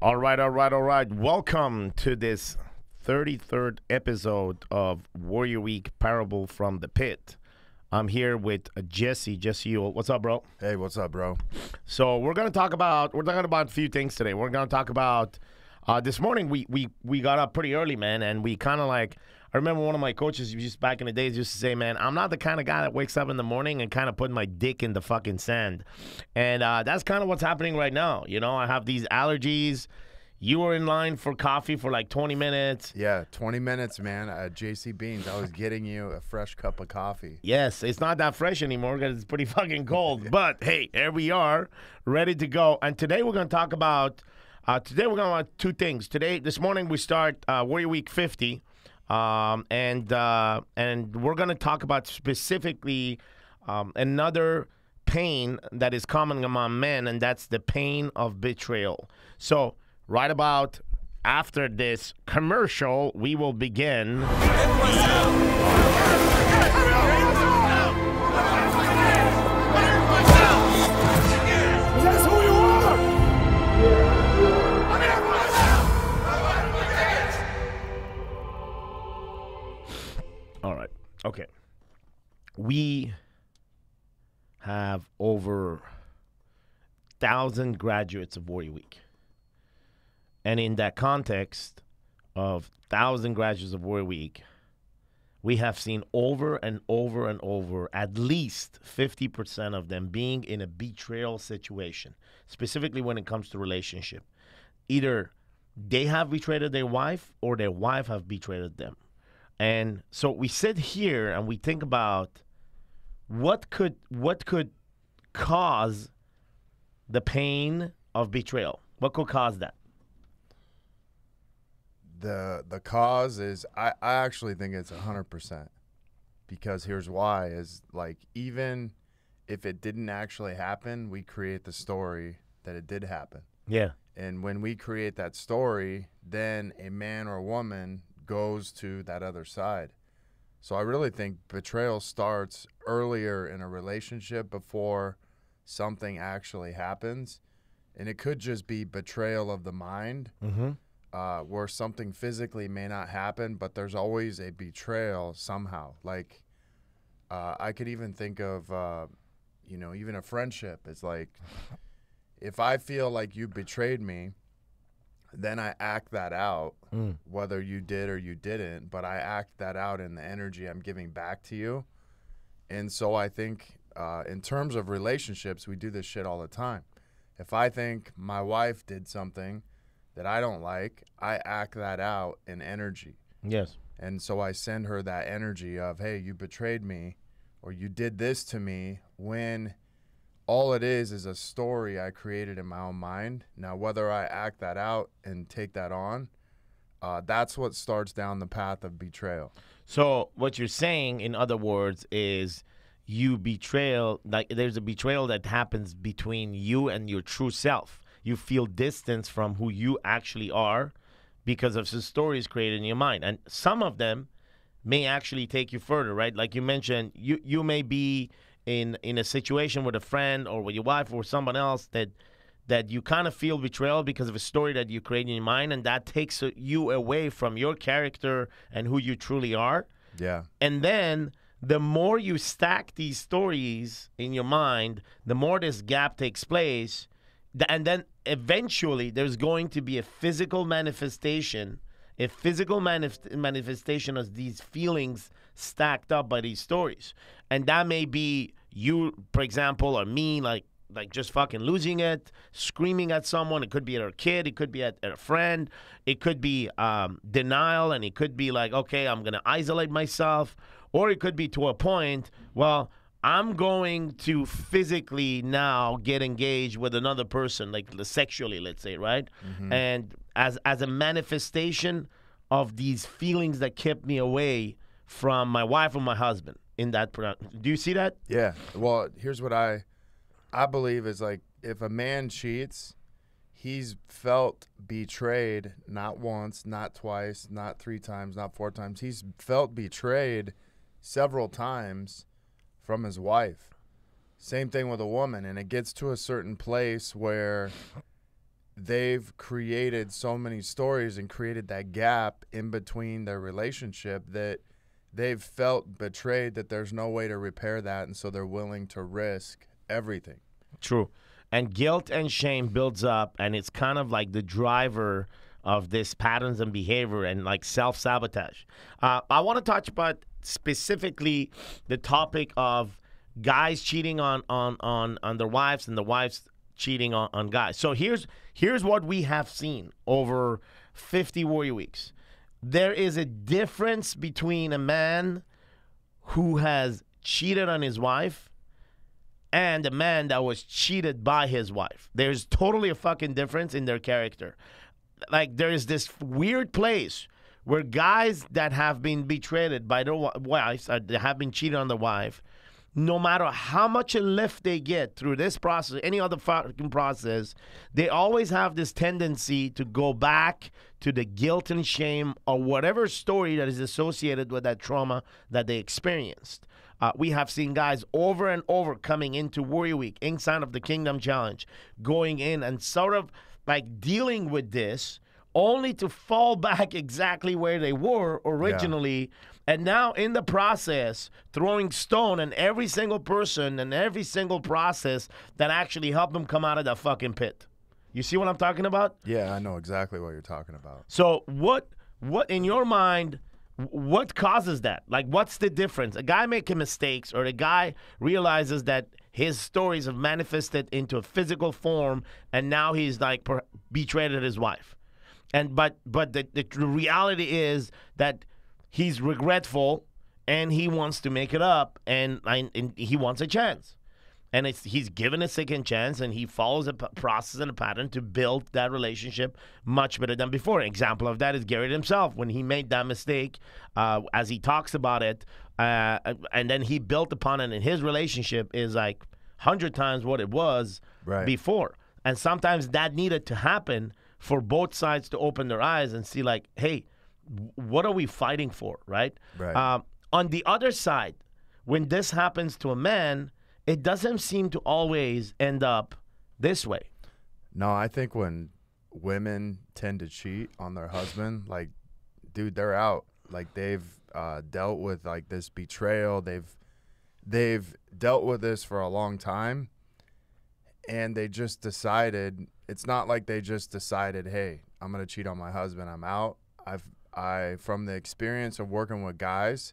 All right, all right, all right. Welcome to this 33rd episode of Warrior Week Parable from the Pit. I'm here with Jesse Ewell. What's up, bro? Hey, what's up, bro? So we're talking about a few things today. We're gonna talk about this morning. We got up pretty early, man, and we kind of like. I remember one of my coaches just back in the days used to say, man, I'm not the kind of guy that wakes up in the morning and kind of putting my dick in the fucking sand. And that's kind of what's happening right now. You know, I have these allergies. You were in line for coffee for like 20 minutes. Yeah, 20 minutes, man. At JC Beans, I was getting you a fresh cup of coffee. Yes, it's not that fresh anymore because it's pretty fucking cold. But, hey, here we are, ready to go. And today we're going to talk about, two things. This morning we start Warrior Week 50. And we're going to talk about specifically another pain that is common among men, and that's the pain of betrayal. So right about after this commercial, we will begin. That's who you are! All right. Okay. We have over 1,000 graduates of Warrior Week. And in that context of 1,000 graduates of Warrior Week, we have seen over and over and over at least 50% of them being in a betrayal situation, specifically when it comes to relationship. Either they have betrayed their wife or their wife have betrayed them. And so we sit here and we think about what could cause the pain of betrayal. What could cause that? The cause is, I actually think it's 100%. Because here's why, is like, even if it didn't actually happen, we create the story that it did happen. Yeah. And when we create that story, then a man or a woman goes to that other side. So I really think betrayal starts earlier in a relationship before something actually happens. And it could just be betrayal of the mind, where something physically may not happen, but there's always a betrayal somehow. Like, I could even think of, even a friendship. It's like, if I feel like you betrayed me, then I act that out, whether you did or you didn't, but I act that out in the energy I'm giving back to you. And so I think in terms of relationships, we do this shit all the time. If I think my wife did something that I don't like, I act that out in energy. Yes. And so I send her that energy of, hey, you betrayed me or you did this to me, when all it is a story I created in my own mind. Now, whether I act that out and take that on, that's what starts down the path of betrayal. So what you're saying, in other words, is you betrayal, like there's a betrayal that happens between you and your true self. You feel distance from who you actually are because of the stories created in your mind. And some of them may actually take you further, right? Like you mentioned, you may be in a situation with a friend or with your wife or someone else that you kind of feel betrayal because of a story that you create in your mind, and that takes you away from your character and who you truly are. Yeah. And then the more you stack these stories in your mind, the more this gap takes place. And then eventually there's going to be a physical manifestation of these feelings stacked up by these stories. And that may be you, for example, or me, like just fucking losing it, screaming at someone. It could be at a kid. It could be at a friend. It could be denial, and it could be like, okay, I'm going to isolate myself. Or it could be to a point, well, I'm going to physically now get engaged with another person, like sexually, let's say, right? Mm-hmm. And as a manifestation of these feelings that kept me away from my wife or my husband in that. Do you see that? Yeah. Well, here's what I believe is, like, if a man cheats, he's felt betrayed not once, not twice, not 3 times, not 4 times. He's felt betrayed several times from his wife. Same thing with a woman. And it gets to a certain place where they've created so many stories and created that gap in between their relationship that they've felt betrayed, that there's no way to repair that, and so they're willing to risk everything. True. And guilt and shame builds up, and it's kind of like the driver of this patterns and behavior and like self-sabotage. I want to touch about specifically the topic of guys cheating on their wives and the wives cheating on guys. So here's what we have seen over 50 Warrior Weeks. There is a difference between a man who has cheated on his wife and a man that was cheated by his wife. There's totally a fucking difference in their character. Like, there is this weird place where guys that have been betrayed by their wives, have been cheated on their wife, no matter how much a lift they get through this process, any other fucking process, they always have this tendency to go back to the guilt and shame or whatever story that is associated with that trauma that they experienced. We have seen guys over and over coming into Warrior Week, inside of the Kingdom Challenge, going in and sort of like dealing with this only to fall back exactly where they were originally. Yeah. And now in the process, throwing stone at every single person and every single process that actually helped them come out of that fucking pit. You see what I'm talking about? Yeah, I know exactly what you're talking about. So what in your mind, what causes that? Like, what's the difference? A guy making mistakes, or a guy realizes that his stories have manifested into a physical form, and now he's like betrayed his wife. But the reality is that he's regretful and he wants to make it up, and he wants a chance. And he's given a second chance, and he follows a process and a pattern to build that relationship much better than before. An example of that is Garrett himself. When he made that mistake, as he talks about it, and then he built upon it, and his relationship is like 100 times what it was before. And sometimes that needed to happen for both sides to open their eyes and see, like, hey, what are we fighting for, right? On the other side, when this happens to a man, it doesn't seem to always end up this way. No, I think when women tend to cheat on their husband, like, dude, they're out. Like, they've dealt with like this betrayal. They've dealt with this for a long time, and they just decided. It's not like they just decided, hey, I'm gonna cheat on my husband, I'm out. From the experience of working with guys,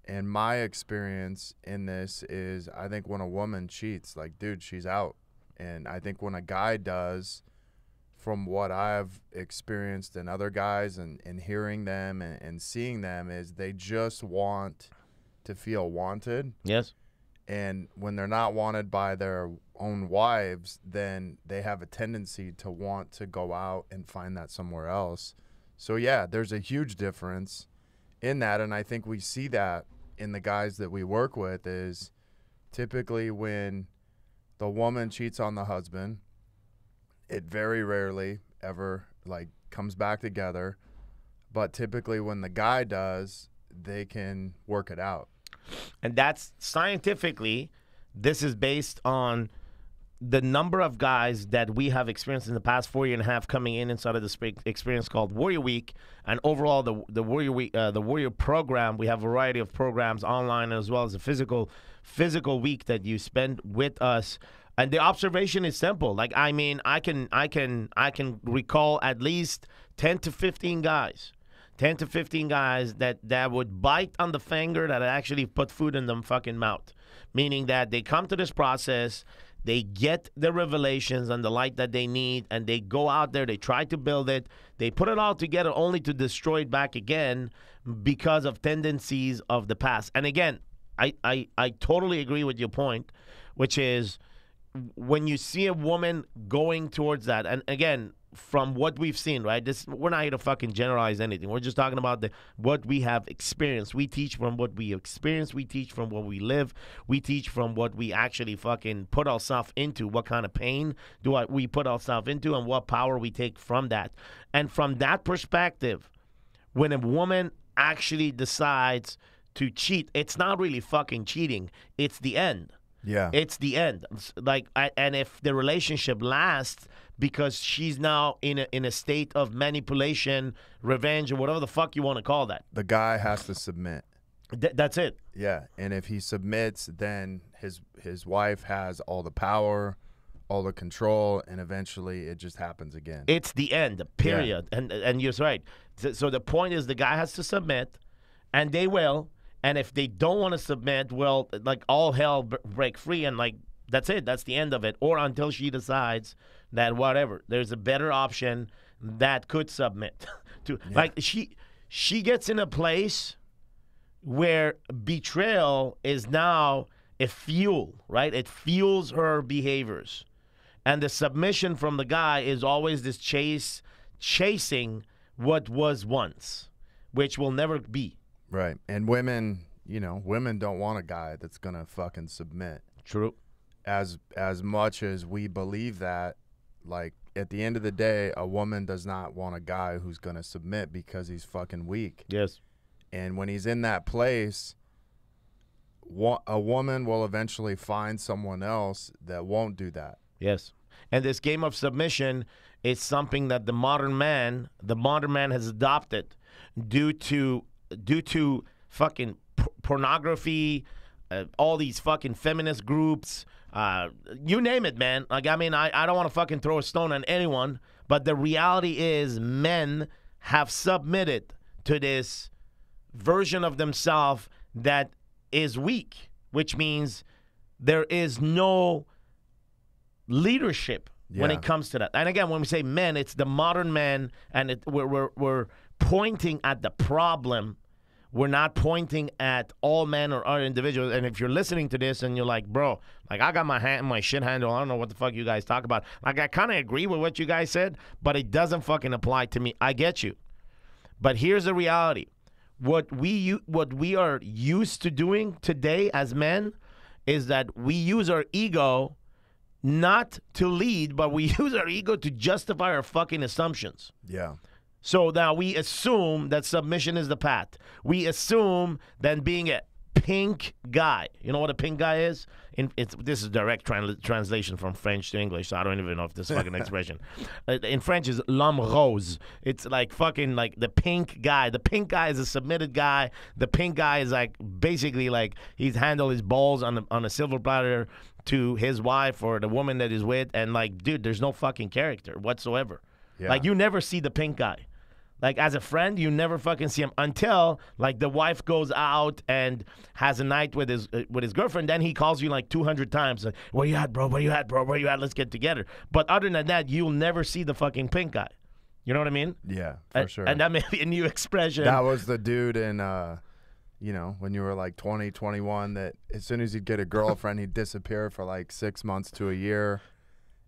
and my experience in this is, I think when a woman cheats, like, dude, she's out. And I think when a guy does, from what I've experienced in other guys and hearing them and seeing them, is they just want to feel wanted. Yes. And when they're not wanted by their own wives, then they have a tendency to want to go out and find that somewhere else. So, yeah, there's a huge difference in that. And I think we see that in the guys that we work with, is typically when the woman cheats on the husband, it very rarely ever like comes back together. But typically when the guy does, they can work it out. And that's scientifically, this is based on the number of guys that we have experienced in the past 4 years and a half coming in inside of this experience called Warrior Week, and overall the Warrior Week, the Warrior program. We have a variety of programs online as well as a physical week that you spend with us. And the observation is simple. Like, I mean, I can recall at least 10 to 15 guys. 10 to 15 guys that would bite on the finger that actually put food in them fucking mouth. Meaning that they come to this process, they get the revelations and the light that they need, and they go out there, they try to build it, they put it all together only to destroy it back again because of tendencies of the past. And again, I totally agree with your point, which is when you see a woman going towards that, and again, from what we've seen, right? We're not here to fucking generalize anything. We're just talking about what we have experienced. We teach from what we experience. We teach from what we live. We teach from what we actually fucking put ourselves into. What kind of pain we put ourselves into, and what power we take from that. And from that perspective, when a woman actually decides to cheat, it's not really fucking cheating. It's the end. Yeah. It's the end. Like, and if the relationship lasts because she's now in a state of manipulation, revenge, or whatever the fuck you want to call that. The guy has to submit. That's it. Yeah, and if he submits, then his wife has all the power, all the control, and eventually it just happens again. It's the end, period. Yeah. And you're right. So the point is the guy has to submit, and they will. And if they don't want to submit, well, like all hell break free, and like that's it. That's the end of it. Or until she decides that whatever, there's a better option that could submit to. Yeah. Like she gets in a place where betrayal is now a fuel, right? It fuels her behaviors. And the submission from the guy is always this chasing what was once, which will never be. Right. And women, women don't want a guy that's going to fucking submit. True. As much as we believe that, like, at the end of the day, a woman does not want a guy who's going to submit because he's fucking weak. Yes. And when he's in that place, a woman will eventually find someone else that won't do that. Yes. And this game of submission is something that the modern man has adopted due to fucking pornography, all these fucking feminist groups, you name it, man. Like, I mean, I don't want to fucking throw a stone on anyone, but the reality is men have submitted to this version of themselves that is weak, which means there is no leadership when it comes to that. And again, when we say men, it's the modern man, and we're pointing at the problem. We're not pointing at all men or other individuals. And if you're listening to this and you're like, bro, like I got my shit handle, I don't know what the fuck you guys talk about. Like I kind of agree with what you guys said, but it doesn't fucking apply to me. I get you. But here's the reality. What we are used to doing today as men is that we use our ego not to lead, but we use our ego to justify our fucking assumptions. Yeah. So now we assume that submission is the path. We assume that being a pink guy. You know what a pink guy is? This is direct translation from French to English, so I don't even know if this fucking expression. In French is l'homme rose. It's like fucking like the pink guy. The pink guy is a submitted guy. The pink guy is like basically like he's handled his balls on a silver platter to his wife or the woman that he's with, and like, dude, there's no fucking character whatsoever. Yeah. Like you never see the pink guy. Like, as a friend, you never fucking see him until, like, the wife goes out and has a night with his girlfriend. Then he calls you, like, 200 times. Like, where you at, bro? Where you at, bro? Where you at? Let's get together. But other than that, you'll never see the fucking pink guy. You know what I mean? Yeah, for sure. And that may be a new expression. That was the dude in, when you were, like, 20, 21, that as soon as he'd get a girlfriend, he'd disappear for, like, 6 months to a year.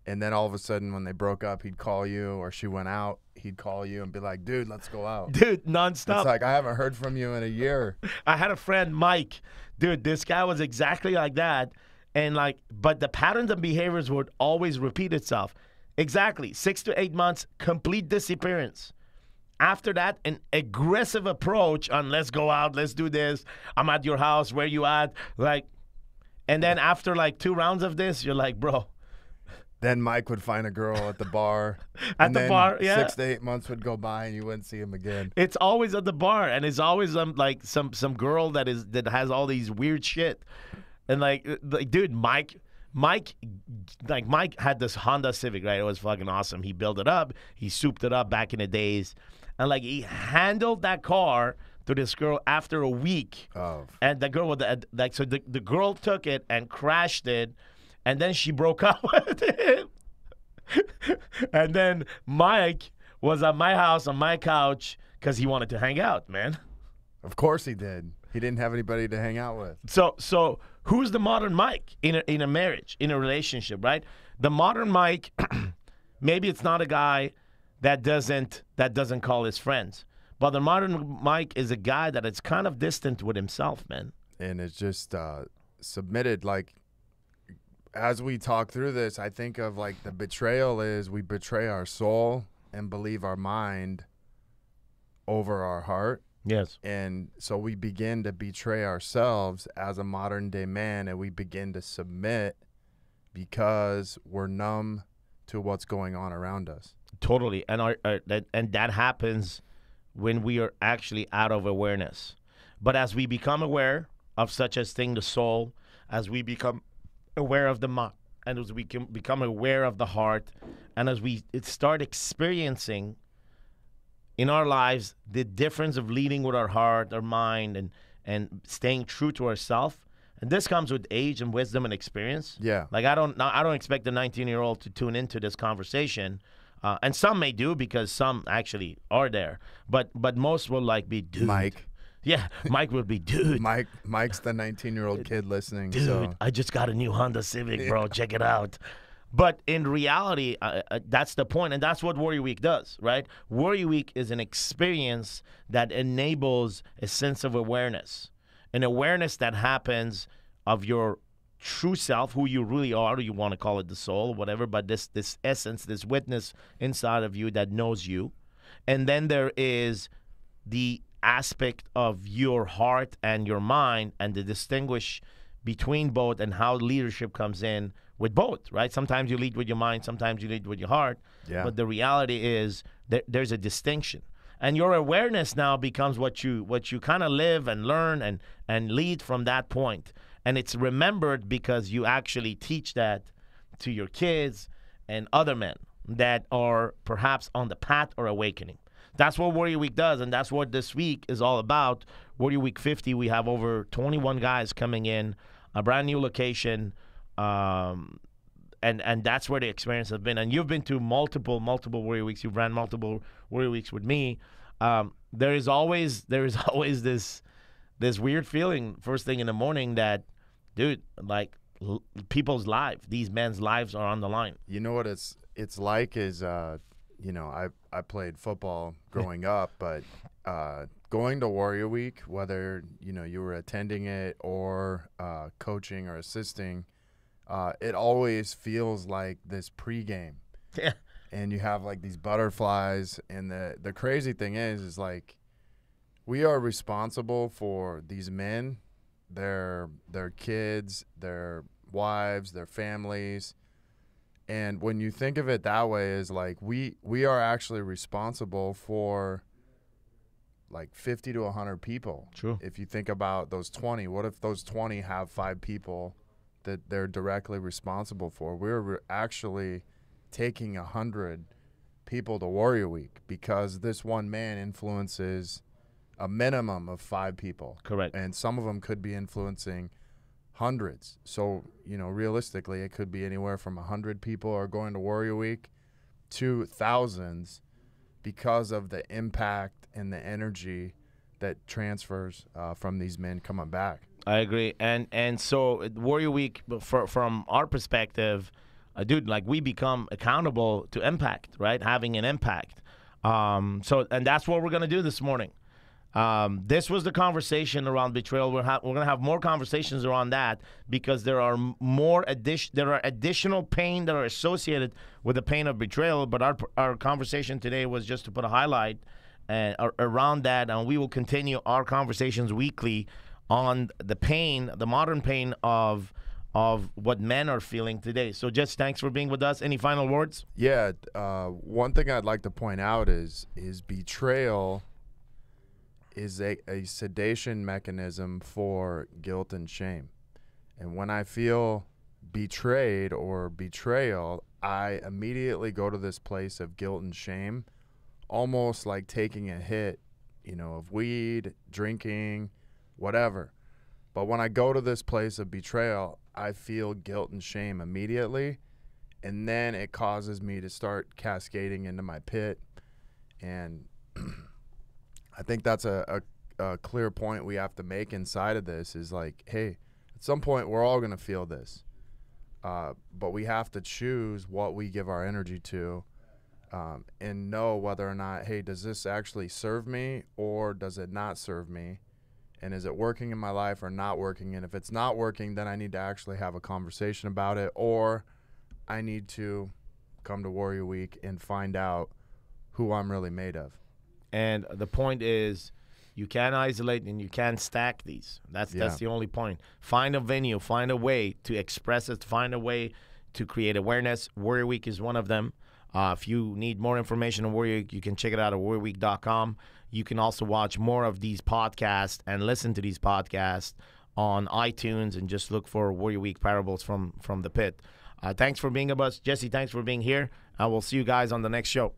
And then all of a sudden, when they broke up, he'd call you, or she went out, he'd call you and be like, dude, let's go out. Dude, nonstop. It's like, I haven't heard from you in a year. I had a friend, Mike. Dude, this guy was exactly like that. And like, but the patterns and behaviors would always repeat itself. Exactly. 6 to 8 months, complete disappearance. After that, an aggressive approach on let's go out, let's do this. I'm at your house, where you at? Like, and then after like 2 rounds of this, you're like, bro. Then Mike would find a girl at the bar. At the bar, yeah. 6 to 8 months would go by and you wouldn't see him again. It's always at the bar, and it's always like some girl that has all these weird shit. And like dude, Mike had this Honda Civic, right? It was fucking awesome. He built it up, he souped it up back in the days, and like he handled that car to this girl after a week. Oh. And the girl the girl took it and crashed it. And then she broke up with him. And then Mike was at my house on my couch because he wanted to hang out, man. Of course he did. He didn't have anybody to hang out with. So who's the modern Mike in a marriage, in a relationship, right? The modern Mike, maybe it's not a guy that doesn't call his friends. But the modern Mike is a guy that is kind of distant with himself, man. And it's just submitted like, as we talk through this, I think of like the betrayal is we betray our soul and believe our mind over our heart. Yes. And so we begin to betray ourselves as a modern day man, and we begin to submit because we're numb to what's going on around us. Totally. And that happens when we are actually out of awareness. But as we become aware of such a thing, the soul, as we become aware of the mind, and as we can become aware of the heart, and as we start experiencing in our lives the difference of leading with our heart, our mind, and staying true to ourselves. And this comes with age and wisdom and experience. Yeah. Like I don't expect a 19-year-old to tune into this conversation. And some may do because some actually are there. But most will like be, dude. Mike. Yeah, Mike would be, dude. Mike's the 19-year-old kid listening. Dude, so. I just got a new Honda Civic, bro. Check it out. But in reality, that's the point, and that's what Warrior Week does, right? Warrior Week is an experience that enables a sense of awareness, an awareness that happens of your true self, who you really are, or you want to call it the soul, whatever, but this essence, this witness inside of you that knows you. And then there is the aspect of your heart and your mind, and the distinguish between both, and how leadership comes in with both, right? Sometimes you lead with your mind, sometimes you lead with your heart. Yeah. But the reality is there's a distinction. And your awareness now becomes what you kind of live and learn and lead from that point. And it's remembered because you actually teach that to your kids and other men that are perhaps on the path or awakening. That's what Warrior Week does, and that's what this week is all about. Warrior Week 50, we have over 21 guys coming in, a brand new location, and that's where the experience has been. And you've been to multiple Warrior Weeks. You've ran multiple Warrior Weeks with me. There is always this weird feeling first thing in the morning that, dude, like people's lives, these men's lives are on the line. You know what it's like is, I played football growing up, but going to Warrior Week, whether, you were attending it or coaching or assisting, it always feels like this pregame. Yeah. And you have like these butterflies, and the crazy thing is like we are responsible for these men, their kids, their wives, their families. And when you think of it that way, is like we are actually responsible for like 50 to 100 people. True. If you think about those 20, what if those 20 have 5 people that they're directly responsible for? We're actually taking 100 people to Warrior Week because this one man influences a minimum of 5 people. Correct. And some of them could be influencing hundreds. So, realistically, it could be anywhere from 100 people are going to Warrior Week to thousands because of the impact and the energy that transfers from these men coming back. I agree. And so Warrior Week, from our perspective, dude, like we become accountable to impact, right? Having an impact. And that's what we're going to do this morning. This was the conversation around betrayal. We're going to have more conversations around that because there are additional pain that are associated with the pain of betrayal. But our conversation today was just to put a highlight around that, and we will continue our conversations weekly on the pain, the modern pain of what men are feeling today. So, Jess, thanks for being with us. Any final words? Yeah, one thing I'd like to point out is betrayal is a sedation mechanism for guilt and shame. And when I feel betrayed or betrayal, I immediately go to this place of guilt and shame, almost like taking a hit, of weed, drinking, whatever. But when I go to this place of betrayal, I feel guilt and shame immediately, and then it causes me to start cascading into my pit. And I think that's a clear point we have to make inside of this is like, hey, at some point we're all going to feel this. But we have to choose what we give our energy to and know whether or not, hey, does this actually serve me or does it not serve me? And is it working in my life or not working? And if it's not working, then I need to actually have a conversation about it, or I need to come to Warrior Week and find out who I'm really made of. And the point is, you can't isolate and you can't stack these. That's the only point. Find a venue, find a way to express it, find a way to create awareness. Warrior Week is one of them. If you need more information on Warrior Week, you can check it out at warriorweek.com. You can also watch more of these podcasts and listen to these podcasts on iTunes and just look for Warrior Week Parables from the Pit. Thanks for being with us. Jesse, thanks for being here. I will see you guys on the next show.